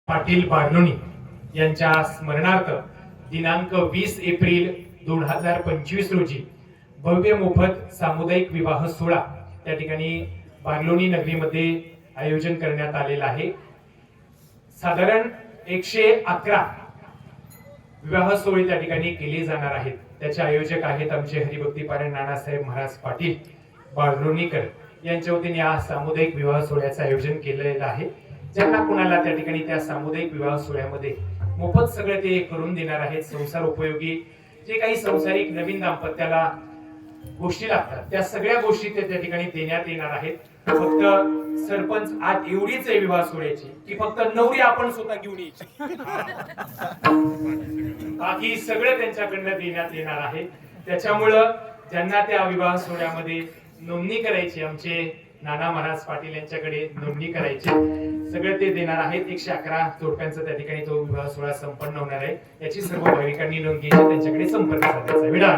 पाटील बारलोणी यांच्या स्मरणार्थ दिनांक 20 एप्रिल 2025 रोजी भव्य मोफत सामुदायिक विवाह सोहळा त्या ठिकाणी बारलोणी नगरीमध्ये आयोजन करण्यात आलेला आहे। साधारण 111 विवाह सोहळे त्या ठिकाणी केले जाणार आहेत। त्याचे आयोजक आहेत आमचे हरिभक्तीपरायण नानासाहेब महाराज पाटील बारलोणीकर यांच्या वतीने या सामुदायिक विवाह सोहळ्याचे आयोजन केलेलं आहे। ज्यांना कुणाला त्या ठिकाणी त्या सामुदायिक विवाह सोहळ्यामध्ये मोफत सगळे ते करून देणार आहेत। संसार उपयोगी जे काही संसारिक नवीन दाम्पत्याला गोष्टी लागतात त्या सगळ्या गोष्टी ते त्या ठिकाणी देण्यात येणार आहेत। फक्त सरपंच आज एवढीच आहे विवाह सोहळ्याची की फक्त नवरी आपण स्वतः घेऊन यायची, बाकी सगळं त्यांच्याकडनं देण्यात येणार आहे। त्याच्यामुळं ज्यांना त्या विवाह सोहळ्यामध्ये नोंदणी करायची आमचे नाना महाराज पाटील यांच्याकडे नोंदणी करायची सगळे ते देणार आहेत। 111 जोडप्यांचा त्या ठिकाणी तो विवाह सोहळा संपन्न होणार आहे। याची सर्व भाविकांनी नोंद घ्यायची, त्यांच्याकडे संपर्क साधायचा। विडा